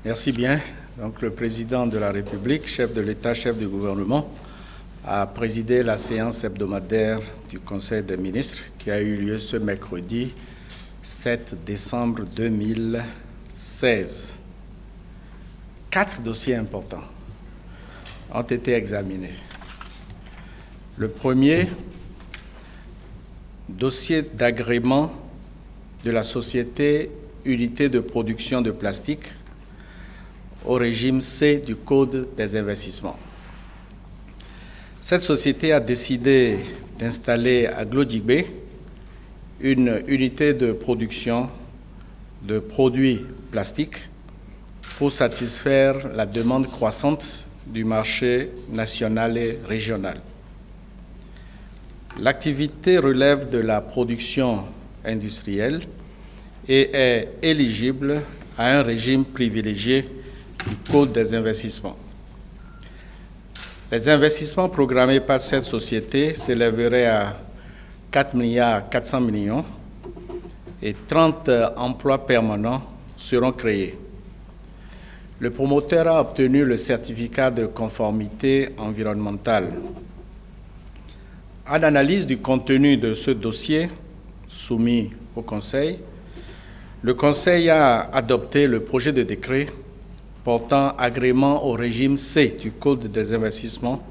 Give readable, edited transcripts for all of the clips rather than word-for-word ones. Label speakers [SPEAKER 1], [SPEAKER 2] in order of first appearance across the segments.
[SPEAKER 1] Merci bien. Donc, le président de la République, chef de l'État, chef du gouvernement, a présidé la séance hebdomadaire du Conseil des ministres qui a eu lieu ce mercredi 7 décembre 2016. 4 dossiers importants ont été examinés. Le premier, dossier d'agrément de la société Unité de production de plastique au régime C du Code des investissements. Cette société a décidé d'installer à Glodjigbe une unité de production de produits plastiques pour satisfaire la demande croissante du marché national et régional. L'activité relève de la production industrielle et est éligible à un régime privilégié du Code des investissements. Les investissements programmés par cette société s'élèveraient à 4,4 milliards et 30 emplois permanents seront créés. Le promoteur a obtenu le certificat de conformité environnementale. À l'analyse du contenu de ce dossier soumis au Conseil, le Conseil a adopté le projet de décret portant agrément au régime C du Code des investissements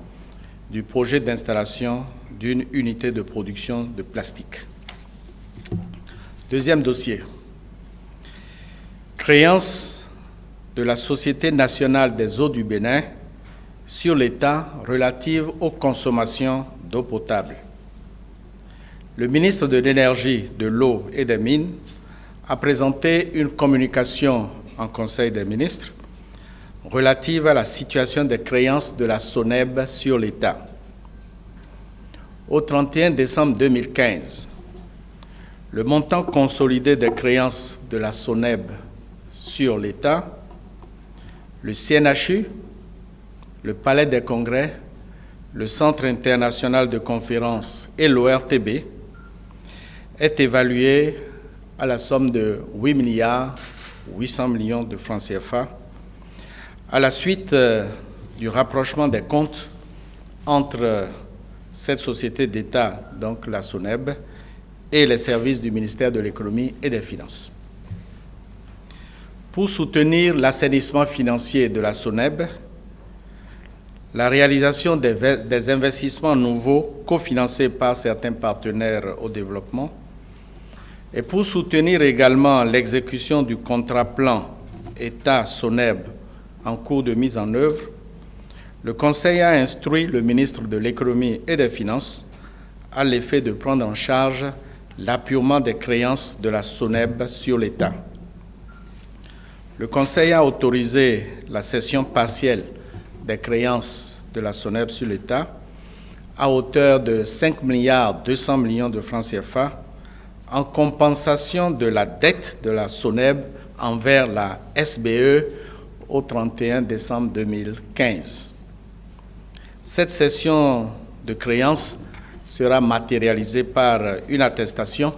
[SPEAKER 1] du projet d'installation d'une unité de production de plastique. Deuxième dossier, créance de la Société nationale des eaux du Bénin sur l'État relative aux consommations d'eau potable. Le ministre de l'Énergie, de l'Eau et des Mines a présenté une communication en Conseil des ministres relative à la situation des créances de la SONEB sur l'État. Au 31 décembre 2015, le montant consolidé des créances de la SONEB sur l'État, le CNHU, le Palais des Congrès, le Centre international de conférences et l'ORTB est évalué à la somme de 8 milliards 800 millions de francs CFA à la suite du rapprochement des comptes entre cette société d'État, donc la SONEB, et les services du ministère de l'Économie et des Finances. Pour soutenir l'assainissement financier de la SONEB, la réalisation des investissements nouveaux cofinancés par certains partenaires au développement et pour soutenir également l'exécution du contrat plan État-SONEB en cours de mise en œuvre, le Conseil a instruit le ministre de l'Économie et des Finances à l'effet de prendre en charge l'appurement des créances de la SONEB sur l'État. Le Conseil a autorisé la cession partielle des créances de la SONEB sur l'État à hauteur de 5 milliards 200 millions de francs CFA en compensation de la dette de la SONEB envers la SBE au 31 décembre 2015. Cette cession de créances sera matérialisée par une attestation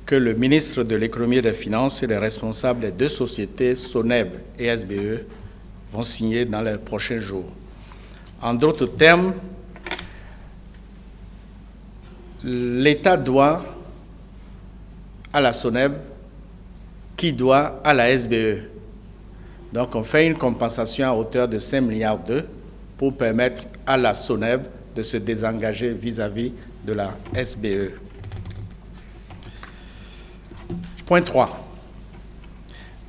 [SPEAKER 1] que le ministre de l'Économie et des Finances et les responsables des deux sociétés, SONEB et SBE, vont signer dans les prochains jours. En d'autres termes, l'État doit à la SONEB qui doit à la SBE. Donc, on fait une compensation à hauteur de 5 milliards d'euros pour permettre à la SONEB de se désengager vis-à-vis de la SBE. Point 3.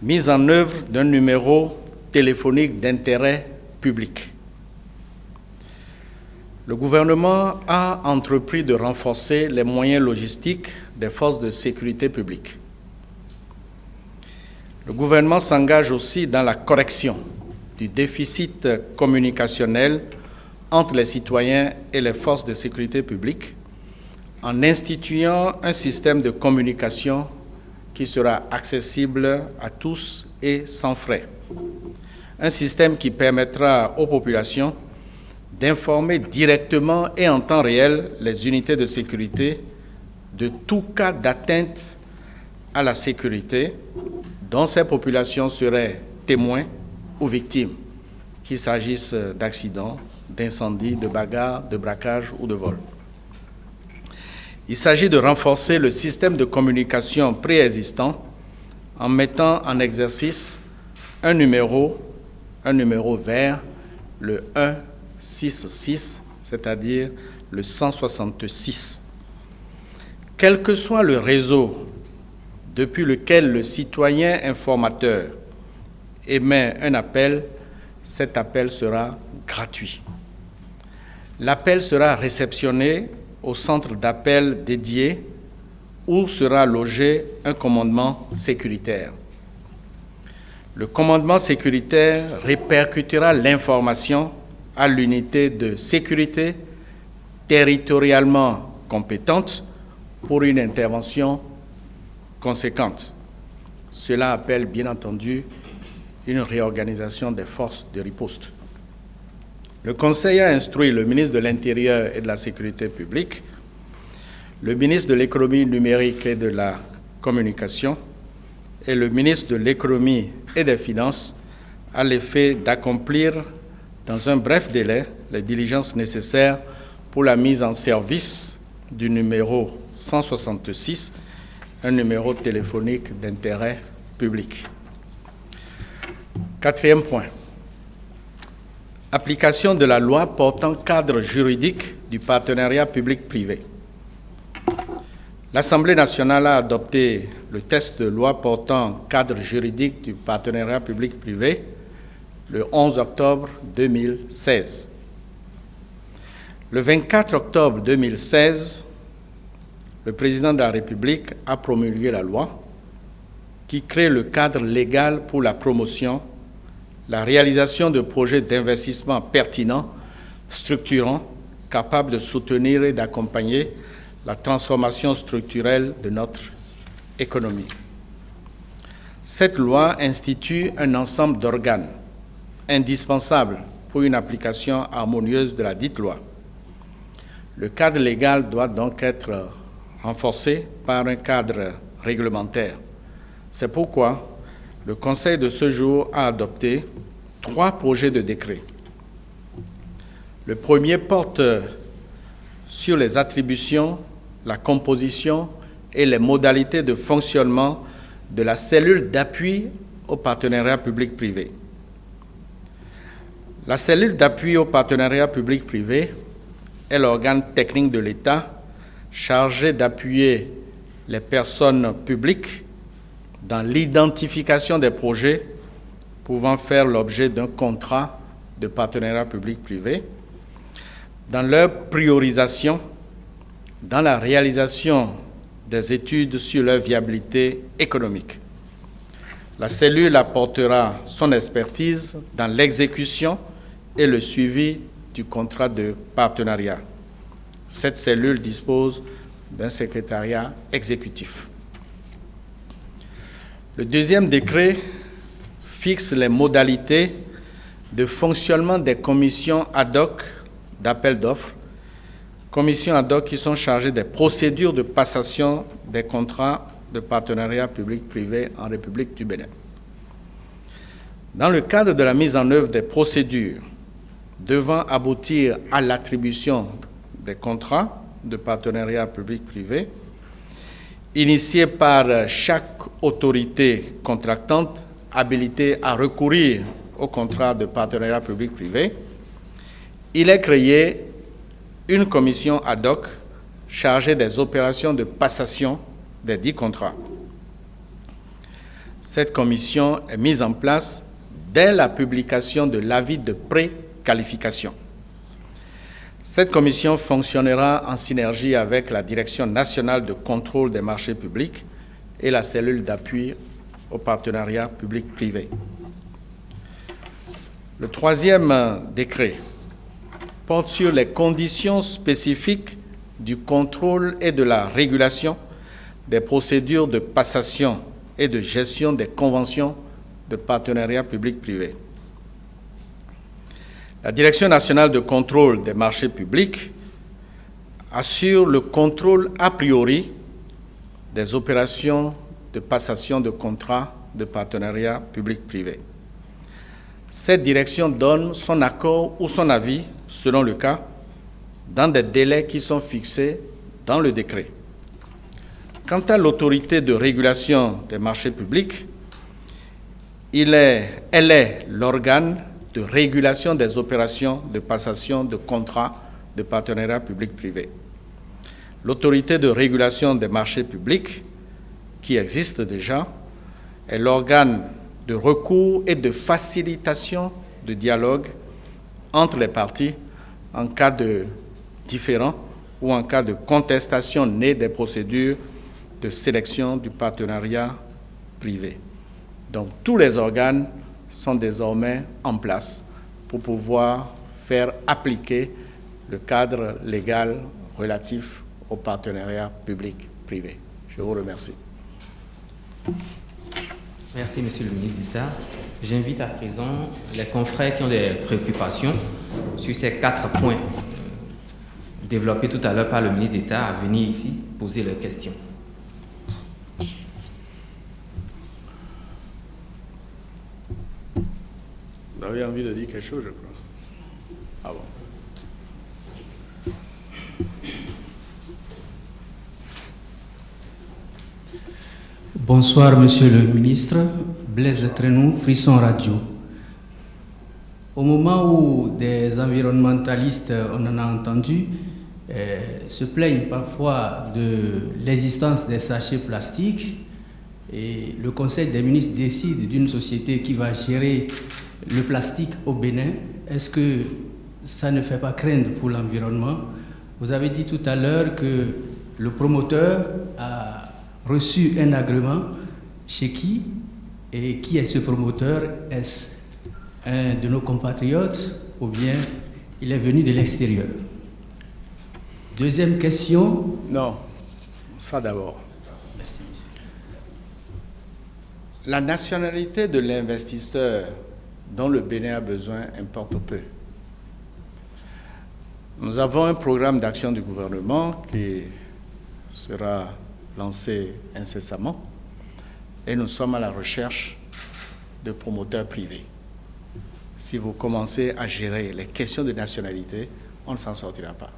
[SPEAKER 1] Mise en œuvre d'un numéro téléphonique d'intérêt public. Le gouvernement a entrepris de renforcer les moyens logistiques des forces de sécurité publique. Le gouvernement s'engage aussi dans la correction du déficit communicationnel entre les citoyens et les forces de sécurité publique en instituant un système de communication qui sera accessible à tous et sans frais. Un système qui permettra aux populations d'informer directement et en temps réel les unités de sécurité de tout cas d'atteinte à la sécurité dont ces populations seraient témoins ou victimes, qu'il s'agisse d'accidents, d'incendies, de bagarres, de braquages ou de vols. Il s'agit de renforcer le système de communication préexistant en mettant en exercice un numéro vert, le 166, c'est-à-dire le 166. Quel que soit le réseau depuis lequel le citoyen informateur émet un appel, cet appel sera gratuit. L'appel sera réceptionné au centre d'appel dédié où sera logé un commandement sécuritaire. Le commandement sécuritaire répercutera l'information à l'unité de sécurité territorialement compétente pour une intervention conséquente. Cela appelle bien entendu une réorganisation des forces de riposte. Le Conseil a instruit le ministre de l'Intérieur et de la Sécurité publique, le ministre de l'Économie numérique et de la Communication et le ministre de l'Économie et des Finances à l'effet d'accomplir dans un bref délai les diligences nécessaires pour la mise en service du numéro 166, un numéro téléphonique d'intérêt public. Quatrième point. Application de la loi portant cadre juridique du partenariat public-privé. L'Assemblée nationale a adopté le texte de loi portant cadre juridique du partenariat public-privé le 11 octobre 2016. Le 24 octobre 2016, le président de la République a promulgué la loi qui crée le cadre légal pour la promotion, la réalisation de projets d'investissement pertinents, structurants, capables de soutenir et d'accompagner la transformation structurelle de notre économie. Cette loi institue un ensemble d'organes indispensables pour une application harmonieuse de la dite loi. Le cadre légal doit donc être renforcé par un cadre réglementaire. C'est pourquoi le Conseil de ce jour a adopté 3 projets de décret. Le premier porte sur les attributions, la composition et les modalités de fonctionnement de la cellule d'appui au partenariat public-privé. La cellule d'appui au partenariat public-privé est l'organe technique de l'État chargé d'appuyer les personnes publiques dans l'identification des projets pouvant faire l'objet d'un contrat de partenariat public-privé, dans leur priorisation, dans la réalisation des études sur leur viabilité économique. La cellule apportera son expertise dans l'exécution et le suivi du contrat de partenariat. Cette cellule dispose d'un secrétariat exécutif. Le deuxième décret fixe les modalités de fonctionnement des commissions ad hoc d'appel d'offres, commissions ad hoc qui sont chargées des procédures de passation des contrats de partenariat public-privé en République du Bénin. Dans le cadre de la mise en œuvre des procédures devant aboutir à l'attribution des contrats de partenariat public-privé, initiés par chaque autorité contractante habilitée à recourir au contrat de partenariat public-privé, il est créé une commission ad hoc chargée des opérations de passation des 10 contrats. Cette commission est mise en place dès la publication de l'avis de préqualification. Cette commission fonctionnera en synergie avec la Direction nationale de contrôle des marchés publics et la cellule d'appui au partenariat public-privé. Le troisième décret porte sur les conditions spécifiques du contrôle et de la régulation des procédures de passation et de gestion des conventions de partenariat public-privé. La Direction nationale de contrôle des marchés publics assure le contrôle a priori des opérations de passation de contrats de partenariat public-privé. Cette direction donne son accord ou son avis, selon le cas, dans des délais qui sont fixés dans le décret. Quant à l'autorité de régulation des marchés publics, elle est l'organe de régulation des opérations de passation de contrats de partenariat public-privé. L'autorité de régulation des marchés publics, qui existe déjà, est l'organe de recours et de facilitation de dialogue entre les parties en cas de différend ou en cas de contestation née des procédures de sélection du partenariat privé. Donc tous les organes sont désormais en place pour pouvoir faire appliquer le cadre légal relatif au partenariat public-privé. Je vous remercie.
[SPEAKER 2] Merci, Monsieur le ministre d'État. J'invite à présent les confrères qui ont des préoccupations sur ces 4 points développés tout à l'heure par le ministre d'État à venir ici poser leurs questions.
[SPEAKER 1] Vous avez envie de dire quelque chose, je crois. Ah bon.
[SPEAKER 3] Bonsoir, Monsieur le ministre. Blaise Trenou, Frisson Radio. Au moment où des environnementalistes, on en a entendu, se plaignent parfois de l'existence des sachets plastiques, et le Conseil des ministres décide d'une société qui va gérer le plastique au Bénin, est-ce que ça ne fait pas craindre pour l'environnement? Vous avez dit tout à l'heure que le promoteur a reçu un agrément chez qui? Et qui est ce promoteur? Est-ce un de nos compatriotes ou bien il est venu de l'extérieur? Deuxième question.
[SPEAKER 1] Non, ça d'abord.
[SPEAKER 3] Merci, monsieur.
[SPEAKER 1] La nationalité de l'investisseur dont le Bénin a besoin importe peu. Nous avons un programme d'action du gouvernement qui sera lancé incessamment et nous sommes à la recherche de promoteurs privés. Si vous commencez à gérer les questions de nationalité, on ne s'en sortira pas.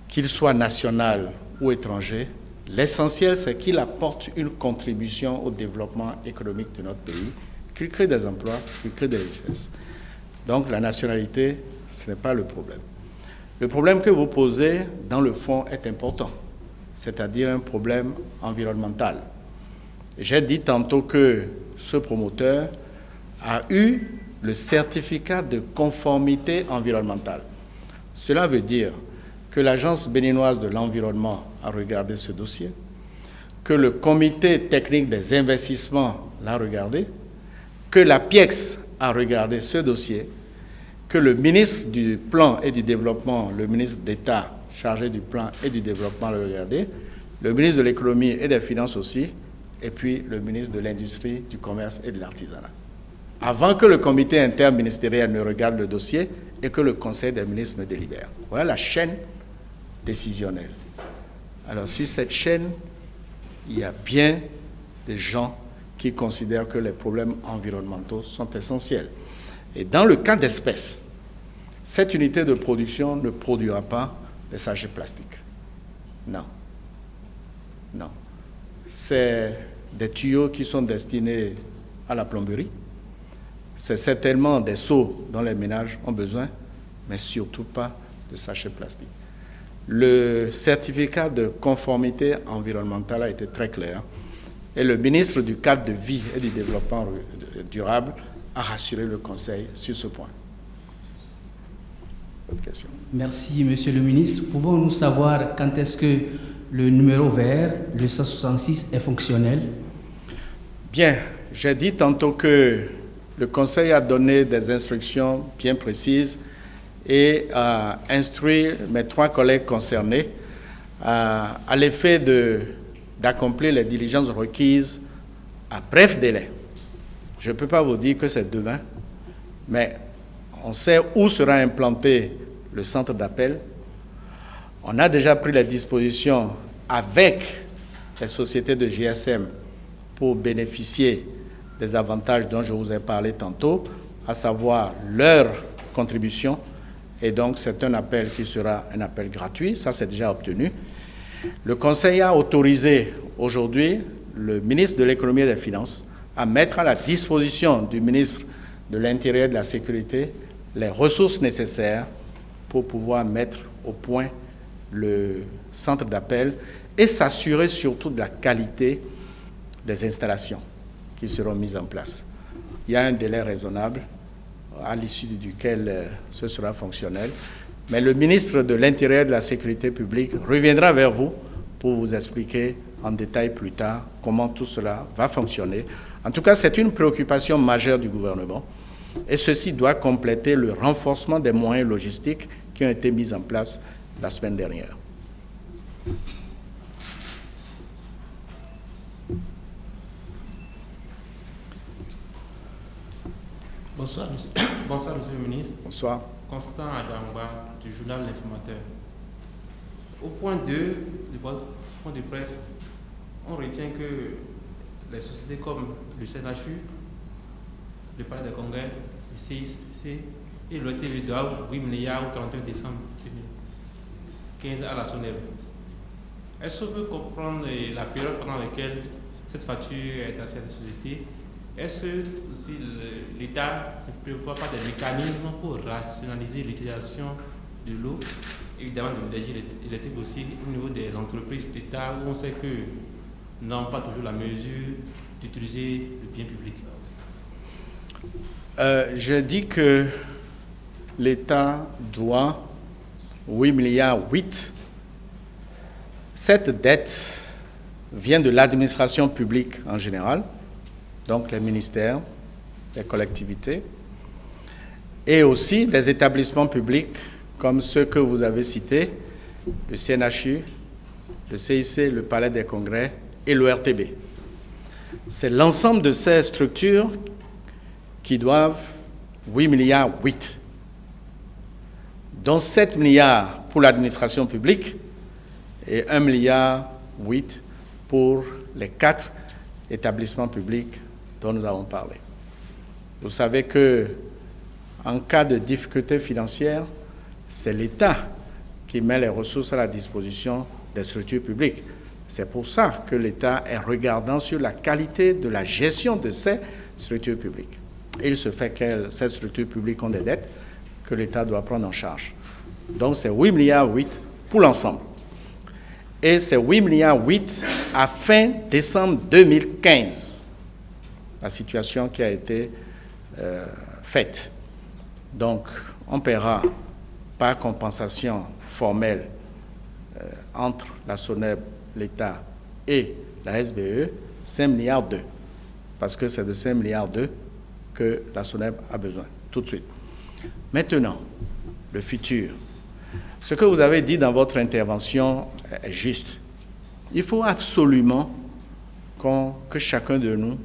[SPEAKER 1] Qu'il soit national ou étranger, l'essentiel c'est qu'il apporte une contribution au développement économique de notre pays, qu'il crée des emplois, qu'il crée des richesses. Donc la nationalité, ce n'est pas le problème. Le problème que vous posez dans le fond est important, c'est-à-dire un problème environnemental. J'ai dit tantôt que ce promoteur a eu le certificat de conformité environnementale. Cela veut dire que l'Agence béninoise de l'environnement a regardé ce dossier, que le comité technique des investissements l'a regardé, que la PIEX a regardé ce dossier, que le ministre du Plan et du Développement, le ministre d'État chargé du Plan et du Développement l'a regardé, le ministre de l'Économie et des Finances aussi, et puis le ministre de l'Industrie, du Commerce et de l'Artisanat. Avant que le comité interministériel ne regarde le dossier et que le Conseil des ministres ne délibère. Voilà la chaîne décisionnelle. Alors sur cette chaîne, il y a bien des gens qui considèrent que les problèmes environnementaux sont essentiels. Et dans le cas d'espèce, cette unité de production ne produira pas des sachets plastiques. Non. Non. C'est des tuyaux qui sont destinés à la plomberie. C'est certainement des seaux dont les ménages ont besoin, mais surtout pas de sachets plastiques. Le certificat de conformité environnementale a été très clair et le ministre du cadre de vie et du développement durable a rassuré le Conseil sur ce point. Autre question.
[SPEAKER 3] Merci, Monsieur le ministre. Pouvons-nous savoir quand est-ce que le numéro vert, le 166, est fonctionnel?
[SPEAKER 1] Bien, j'ai dit tantôt que le Conseil a donné des instructions bien précises et a instruit mes 3 collègues concernés à l'effet d'accomplir les diligences requises à bref délai. Je ne peux pas vous dire que c'est demain, mais on sait où sera implanté le centre d'appel. On a déjà pris les dispositions avec les sociétés de GSM pour bénéficier des avantages dont je vous ai parlé tantôt. à savoir leur contribution. Et donc, c'est un appel qui sera un appel gratuit. Ça, c'est déjà obtenu. Le Conseil a autorisé aujourd'hui le ministre de l'Économie et des Finances à mettre à la disposition du ministre de l'Intérieur et de la Sécurité les ressources nécessaires pour pouvoir mettre au point le centre d'appel et s'assurer surtout de la qualité des installations qui seront mises en place. Il y a un délai raisonnable à l'issue duquel ce sera fonctionnel. Mais le ministre de l'Intérieur et de la Sécurité publique reviendra vers vous pour vous expliquer en détail plus tard comment tout cela va fonctionner. En tout cas, c'est une préoccupation majeure du gouvernement et ceci doit compléter le renforcement des moyens logistiques qui ont été mis en place la semaine dernière.
[SPEAKER 4] Bonsoir, monsieur le ministre.
[SPEAKER 1] Bonsoir.
[SPEAKER 4] Constant Adamba, du journal L'Informateur. Au point 2 de votre point de presse, on retient que les sociétés comme le CNHU, le Palais des Congrès, le CIC et le TV doivent 8 milliards au 31 décembre 2015 à la SONEB. Est-ce qu'on peut comprendre la période pendant laquelle cette facture est à cette société? Est-ce aussi l'État ne prévoit pas des mécanismes pour rationaliser l'utilisation de l'eau, évidemment de l'énergie électrique aussi, au niveau des entreprises d'État où on sait que n'ont pas toujours la mesure d'utiliser le bien public?
[SPEAKER 1] Je dis que l'État doit 8 milliards 8. Cette dette vient de l'administration publique en général, donc les ministères, les collectivités, et aussi des établissements publics comme ceux que vous avez cités, le CNHU, le CIC, le Palais des Congrès et l'ORTB. C'est l'ensemble de ces structures qui doivent 8 milliards 8, dont 7 milliards pour l'administration publique et 1 milliard 8 pour les 4 établissements publics dont nous avons parlé. Vous savez que en cas de difficulté financière, c'est l'État qui met les ressources à la disposition des structures publiques. C'est pour ça que l'État est regardant sur la qualité de la gestion de ces structures publiques. Et il se fait que ces structures publiques ont des dettes que l'État doit prendre en charge. Donc c'est 8 milliards 8 pour l'ensemble. Et c'est 8 milliards 8 à fin décembre 2015, la situation qui a été faite. Donc, on paiera par compensation formelle entre la SONEB, l'État et la SBE 5 milliards 2, parce que c'est de 5 milliards 2 que la SONEB a besoin, tout de suite. Maintenant, le futur. Ce que vous avez dit dans votre intervention est juste. Il faut absolument que chacun de nous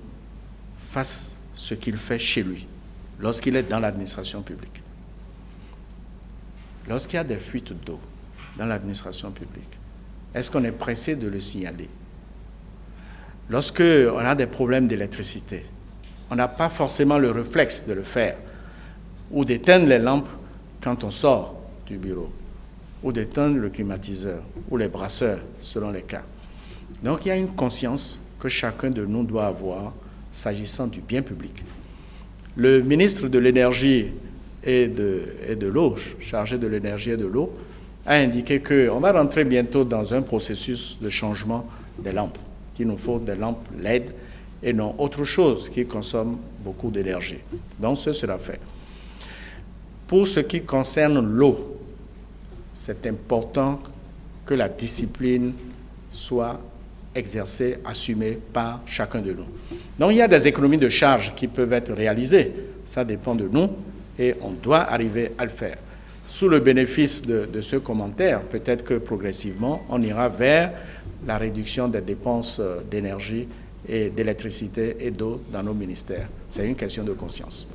[SPEAKER 1] fasse ce qu'il fait chez lui, lorsqu'il est dans l'administration publique. Lorsqu'il y a des fuites d'eau dans l'administration publique, est-ce qu'on est pressé de le signaler? Lorsqu'on a des problèmes d'électricité, on n'a pas forcément le réflexe de le faire, ou d'éteindre les lampes quand on sort du bureau, ou d'éteindre le climatiseur, ou les brasseurs, selon les cas. Donc il y a une conscience que chacun de nous doit avoir s'agissant du bien public. Le ministre de l'Énergie et de l'eau, chargé de l'énergie et de l'eau, a indiqué qu'on va rentrer bientôt dans un processus de changement des lampes, qu'il nous faut des lampes LED et non autre chose qui consomme beaucoup d'énergie. Donc ce sera fait. Pour ce qui concerne l'eau, c'est important que la discipline soit exercée, assumée par chacun de nous. Donc il y a des économies de charges qui peuvent être réalisées, ça dépend de nous et on doit arriver à le faire. Sous le bénéfice de ce commentaire, peut-être que progressivement, on ira vers la réduction des dépenses d'énergie et d'électricité et d'eau dans nos ministères. C'est une question de conscience.